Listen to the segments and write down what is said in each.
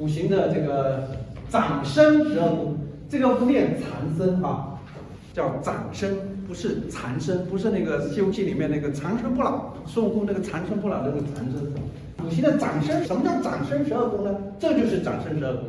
五行的这个长生12宫，这个不念长生啊，叫长生，不是长生，不是那个《西游记》里面那个长生不老，孙悟空那个长生不老那个长生。五行的长生，什么叫长生12宫呢？这就是长生12宫。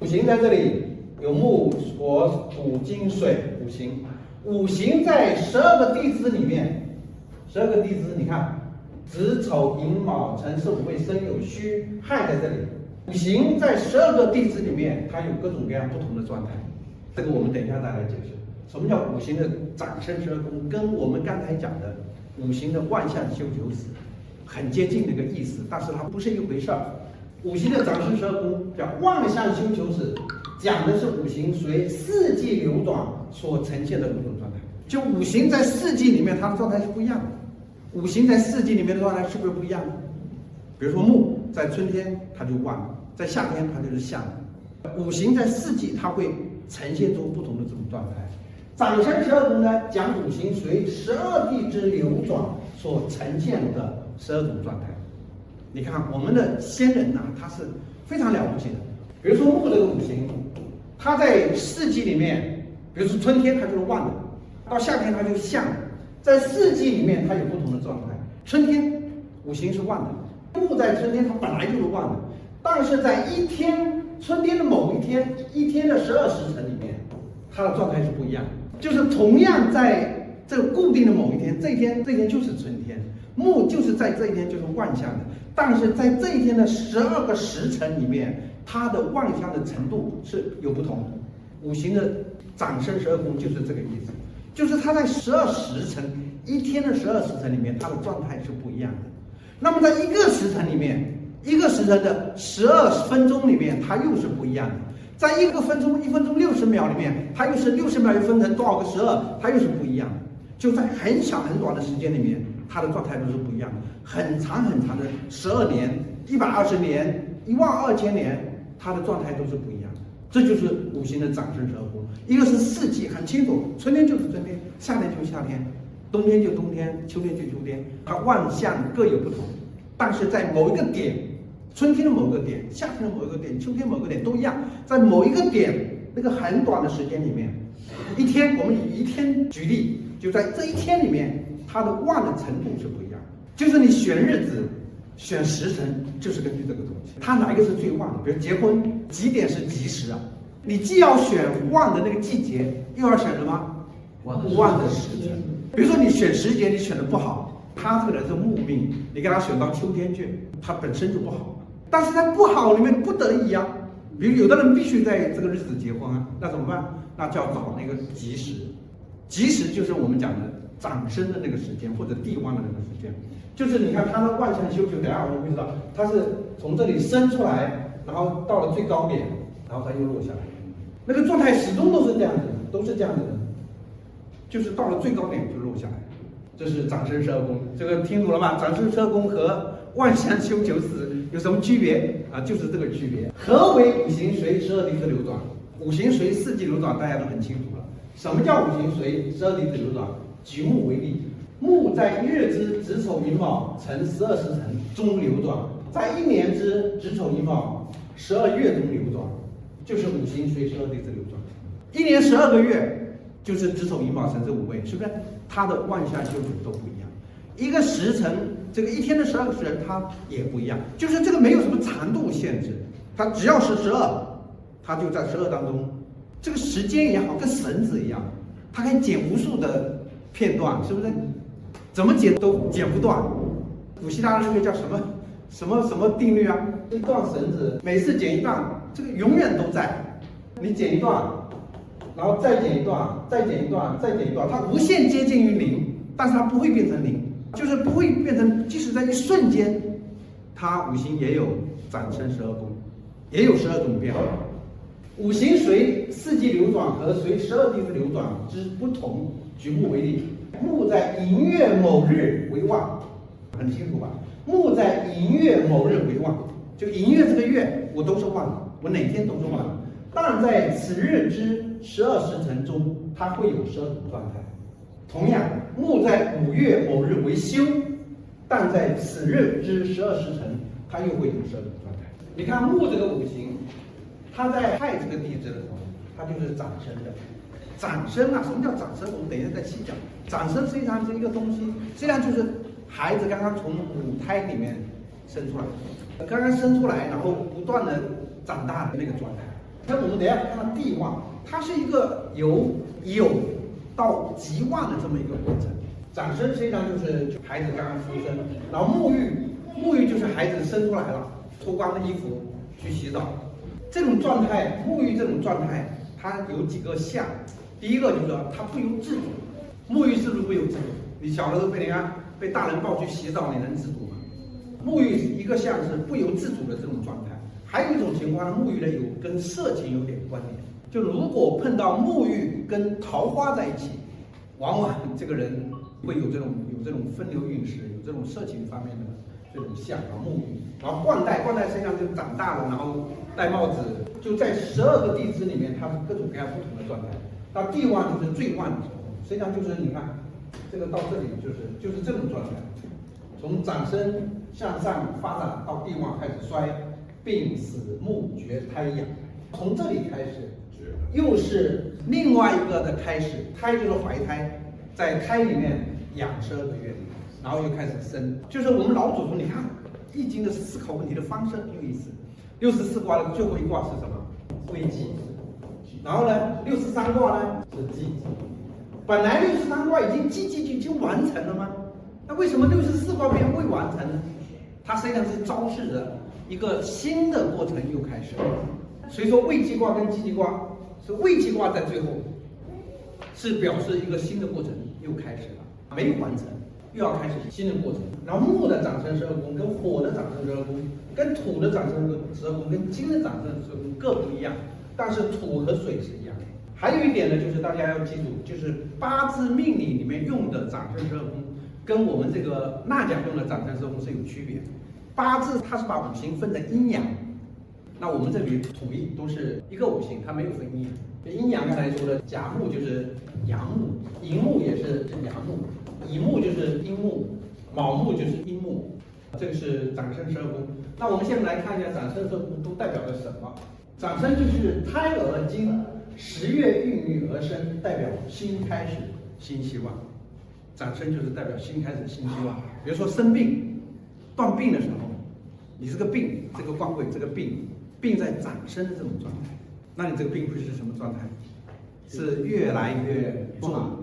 五行在这里有木、火、土、金、水五行，五行在12个地支里面，12个地支你看。子丑寅卯辰巳午未申酉戌亥在这里，五行在12个地支里面，它有各种各样不同的状态。这个我们等一下再来解释。什么叫五行的长生12宫？跟我们刚才讲的五行的万象修九死很接近那个意思，但是它不是一回事儿。五行的长生12宫叫万象修九死，讲的是五行随四季流转所呈现的五种状态。就五行在四季里面，它的状态是不一样的。五行在四季里面的状态是不是不一样的？比如说木在春天它就旺，在夏天它就是夏。五行在四季它会呈现出不同的这种状态。长生12宫呢，讲五行随12地支流转所呈现的12种状态。你看我们的先人呐，他是非常了不起的。比如说木这个五行，它在四季里面，比如说春天它就是旺的，到夏天它就是夏的。在四季里面，它有不同的状态。春天五行是旺的，木在春天它本来就是旺的，但是在春天的某一天，一天的12时辰里面，它的状态是不一样的。就是同样在这个固定的某一天，这一天就是春天，木就是在这一天就是旺相的，但是在这一天的12个时辰里面，它的旺相的程度是有不同的。五行的长生12宫就是这个意思。就是它在12时辰，一天的12时辰里面，它的状态是不一样的。那么在一个时辰里面，一个时辰的12分钟里面，它又是不一样的。在1分钟60秒里面，它又是60秒又分成多少个12，它又是不一样的。就在很小很短的时间里面，它的状态都是不一样的。很长很长的12年、120年、12000年，它的状态都是不一样的。这就是五行的长生12宫。一个是四季很清楚，春天就是春天，夏天就是夏天，冬天就冬天，秋天就秋天，它万象各有不同。但是在某一个点，春天的某个点，夏天的某一个点，秋天某个点都一样，在某一个点那个很短的时间里面，一天，我们以一天举例，就在这一天里面，它的旺的程度是不一样的。就是你选日子、选时辰，就是根据这个东西，它哪一个是最旺的？比如结婚几点是吉时啊？你既要选旺的那个季节，又要选什么旺的时辰。比如说你选时节，你选的不好，他这个人是木命，你给他选到秋天去，他本身就不好。但是在不好里面不得已啊，比如有的人必须在这个日子结婚啊，那怎么办？那就要找那个吉时。吉时就是我们讲的长生的那个时间，或者地旺的那个时间。就是你看他的万象修就，等下我们会知道，他是从这里升出来，然后到了最高点，然后他又落下来。那个状态始终都是这样子的，都是这样子的，就是到了最高点就落下来。这是长生12宫，这个听懂了吗？长生12宫和万象修九死有什么区别啊？就是这个区别。何为五行随12地支流转？五行随四季流转，大家都很清楚了。什么叫五行随12地支流转？举木为例，木在1日之子丑寅卯辰12时辰中流转，在1年之子丑寅卯12月中流转。就是五行随12地支流转，1年12个月就是子丑寅卯辰巳午未，是不是？它的万象修准都不一样。一个时辰，这个一天的12个时辰，它也不一样。就是这个没有什么长度限制，它只要是12，它就在12当中。这个时间也好，跟绳子一样，它可以剪无数的片段，是不是？怎么剪都剪不断。古希腊那个叫什么定律啊？一段绳子，每次剪一段，这个永远都在。你剪一段，然后再剪一段，再剪一段，再剪一段，它无限接近于零，但是它不会变成零，就是不会变成，即使在一瞬间，它五行也有长生12宫，也有12种变化。五行随四季流转和随12地支流转之不同。举木为例，木在寅月某日为旺，很清楚吧？木在寅月某日为旺，就寅月这个月我都是旺的，我哪天都是旺的。但在此日之12时辰中，它会有12种状态。同样，木在5月某日为休，但在此日之12时辰，它又会有12种状态。你看木这个五行，它在亥这个地支的时候，它就是长生的。长生啊，什么叫长生？我们等一下再细讲。长生实际上是一个东西，实际上就是孩子刚刚从母胎里面生出来，刚刚生出来，然后不断的长大的那个状态。那我们等一下看到地旺，它是一个由有到极旺的这么一个过程。长生实际上就是孩子刚刚出生，然后沐浴就是孩子生出来了，脱光了衣服去洗澡。这种状态，沐浴这种状态，它有几个象。第一个就是说它不由自主，沐浴是不是不由自主？你小的时候被大人抱去洗澡，你能自主吗？沐浴一个象是不由自主的这种状态。还有一种情况，沐浴呢跟色情有点关联，就如果碰到沐浴跟桃花在一起，往往这个人会有这种风流韵事，有这种色情方面的这种象啊沐浴。然后冠带实际上就长大了，然后戴帽子，就在12个地支里面，它是各种各样不同的状态。到地旺就是最旺的时候，实际上就是你看，这个到这里就是这种状态，从长生向上发展到地旺开始衰，病死木绝胎养，从这里开始，又是另外一个的开始，胎就是怀胎，在胎里面养12个月，然后又开始生，就是我们老祖宗，你看易经的思考问题的方式很有意思。64卦的最后一卦是什么？危机。然后呢，63卦呢是季。本来63卦已经完成了吗？那为什么64卦变未完成呢？它实际上是昭示着一个新的过程又开始了。所以说未济卦跟季济卦是未济卦在最后，是表示一个新的过程又开始了，没有完成，又要开始新的过程。然后木的长生12宫跟火的长生12宫，跟土的长生12宫跟金的长生12宫各不一样。但是土和水是一样的。还有一点呢，就是大家要记住，就是八字命理里面用的长生12宫，跟我们这个纳讲用的长生12宫是有区别。八字它是把五行分成阴阳，那我们这里土地都是一个五行，它没有分阴阳。阴阳刚才说的，甲木就是阳木，寅木也是阳木，乙木就是阴木，卯木就是阴木。这个是长生12宫。那我们现在来看一下长生12宫都代表了什么。长生就是胎儿经10月孕育而生，代表新开始、新希望。长生就是代表新开始、新希望。比如说生病、断病的时候，你这个病，这个官位，这个病在长生这种状态，那你这个病会是什么状态？是越来越重。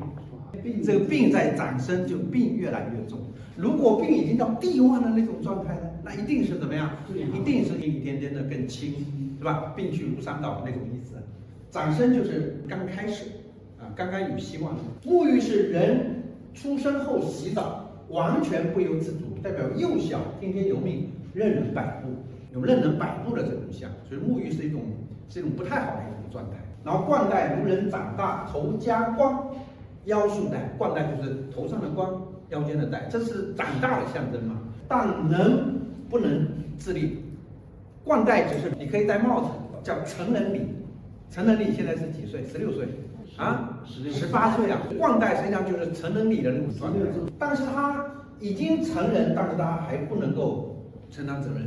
这个病在长生，就病越来越重。如果病已经到地旺的那种状态呢，那一定是怎么样？一定是一天天的更轻，对吧？病去如山倒那种意思。长生就是刚开始啊，刚刚有希望。沐浴是人出生后洗澡，完全不由自主，代表幼小听天由命，任人摆布，有任人摆布的这种象。所以沐浴是一种不太好的一种状态。然后冠带如人长大，头加冠，腰束带，冠带就是头上的冠，腰间的带，这是长大的象征嘛？但能不能自立？冠带只是你可以戴帽子，叫成人礼。成人礼现在是几岁？16岁啊？18岁啊。冠带实际上就是成人礼的那种状态，但是他已经成人，但是他还不能够承担责任。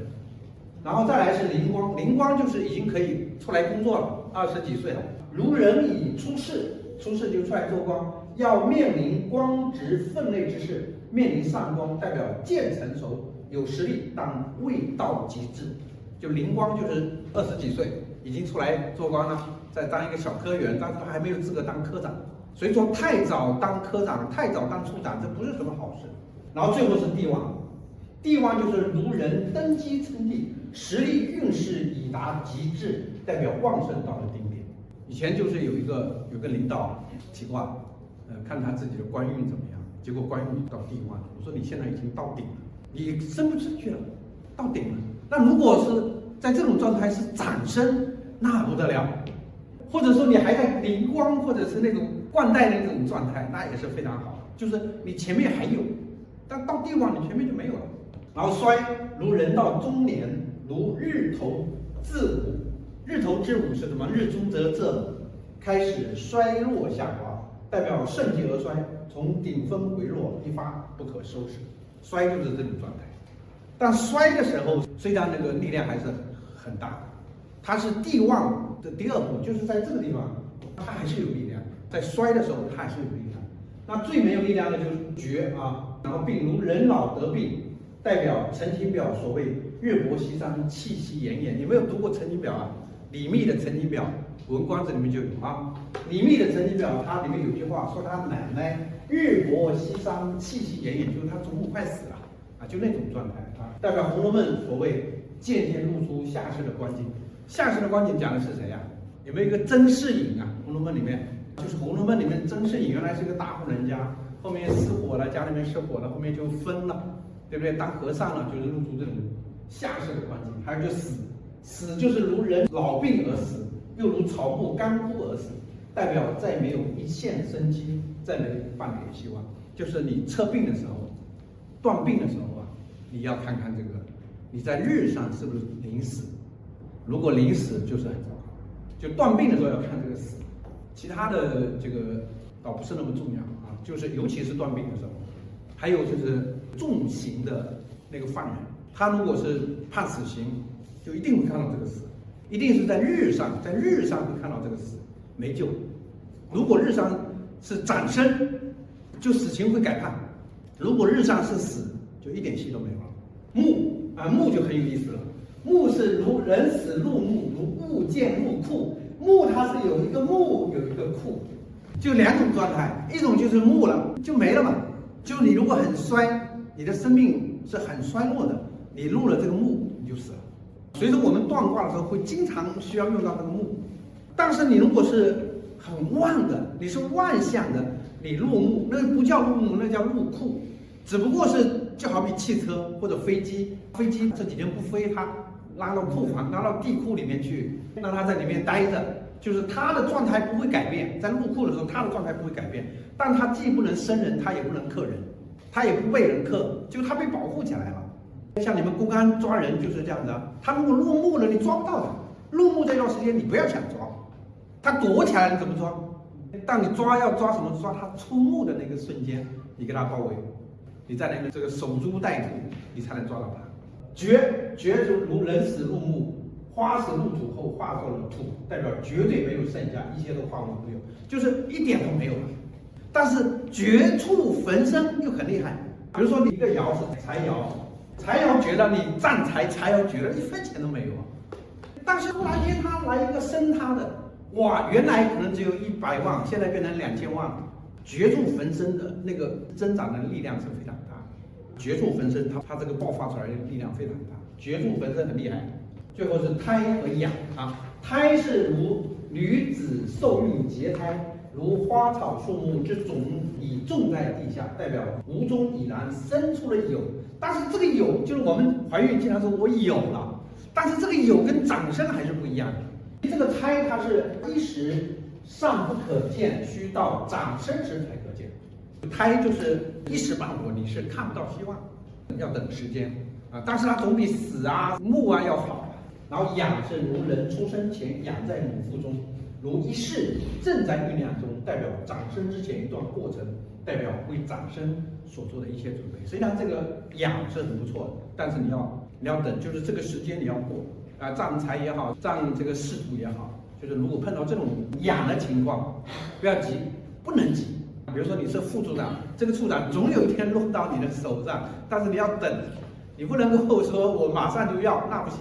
然后再来是灵光，灵光就是已经可以出来工作了，20几岁了。如人已出世，出世就出来做官，要面临官职分内之事，面临上官，代表渐成熟，有实力，但未到极致。就灵光就是20几岁已经出来做官了，再当一个小科员，但是他还没有资格当科长。所以说太早当科长，太早当处长，这不是什么好事。然后最后是帝王，帝王就是如人登基称帝，实力运势已达极致，代表旺盛到了顶点。以前就是有个领导提卦，看他自己的官运怎么样，结果官运到帝王，我说你现在已经到顶了，你升不上去了，到顶了。那如果是在这种状态是长生，那不得了。或者说你还在灵光或者是那种冠带的那种状态，那也是非常好，就是你前面还有，但到帝王你前面就没有了。然后衰如人到中年，如日头自午。日头之午是什么？日中则正，开始衰落下滑，代表盛极而衰，从顶峰回落，一发不可收拾。衰就是这种状态。但衰的时候，虽然那个力量还是很大的，它是地旺的第二步，就是在这个地方，它还是有力量，在衰的时候它还是有力量。那最没有力量的就是绝啊，然后病如人老得病，代表陈情表所谓月薄西山，气息奄奄。你没有读过陈情表啊？李密的陈情表，《文观止》里面就有啊。李密的陈情表，它里面有句话说他奶奶月薄西山，气息奄奄，就是他祖母快死了啊，就那种状态啊，代表《红楼梦》所谓渐渐露出下世的光景。下世的光景讲的是谁呀？有没有一个甄士隐啊？《红楼梦》里面就是《红楼梦》里面甄士隐原来是个大户人家，后面失火了，家里面失火了，后面就分了，对不对？当和尚了，就是露出这种下世的光景。还有就死，死就是如人老病而死，又如草木干枯而死，代表再没有一线生机，再没有半点希望。就是你测病的时候，断病的时候啊，你要看看这个，你在日上是不是临死？如果临死就是很糟糕，就断病的时候要看这个死，其他的这个倒不是那么重要啊，就是尤其是断病的时候。还有就是重刑的那个犯人，他如果是判死刑，就一定会看到这个死，一定是在日上会看到这个死，没救。如果日上是斩生，就死刑会改判；如果日上是死，就一点戏都没有了。木就很有意思了，木是如人死入木，如物见入库。木它是有一个木，有一个库，就两种状态，一种就是木了，就没了嘛。就你如果很衰，你的生命是很衰落的，你入了这个木，你就死了。所以说我们断卦的时候会经常需要用到这个木。但是你如果是很旺的，你是万象的，你入木，那不叫入木，那叫入库。只不过是就好比汽车或者飞机这几天不飞，它拉到库房，拉到地库里面去，让它在里面待着，就是它的状态不会改变。在入库的时候，它的状态不会改变，但它既不能生人，它也不能克人，它也不被人克，就它被保护起来了。像你们公安抓人就是这样的，他如果入木了，你抓不到他。入木这段时间你不要想抓，他躲起来你怎么抓？当你要抓什么？抓他出木的那个瞬间，你给他包围，你在那个这个守株待兔，你才能抓到他。绝就如人死入木，花死入土后化作了土，代表绝对没有剩下，一切都化为乌有，就是一点都没有了。但是绝处逢生又很厉害，比如说你一个爻是财爻，财爻绝了，你占财爻绝了，一分钱都没有啊。但是突然间他来一个生他的，哇，原来可能只有100万，现在变成2000万，绝处逢生的那个增长的力量是非常大。绝处逢生，它这个爆发出来的力量非常大，绝处逢生很厉害。最后是胎和养啊，胎是如女子受孕结胎，如花草树木之种已种在地下，代表无中已然生出了有。但是这个有就是我们怀孕经常说我有了，但是这个有跟长生还是不一样的。这个胎它是一时尚不可见，须到长生时才可见。胎就是一时半会你是看不到希望，要等时间啊。但是它总比死啊木啊要好。然后养是如人出生前养在母腹中，如一世正在酝酿中，代表长生之前一段过程，代表为长生所做的一些准备。实际上这个养是很不错的，但是你要等，就是这个时间你要过啊，占财也好，占这个仕途也好，就是如果碰到这种养的情况，不要急，不能急。比如说你是副处长，这个处长总有一天落到你的手上，但是你要等，你不能够说我马上就要，那不行。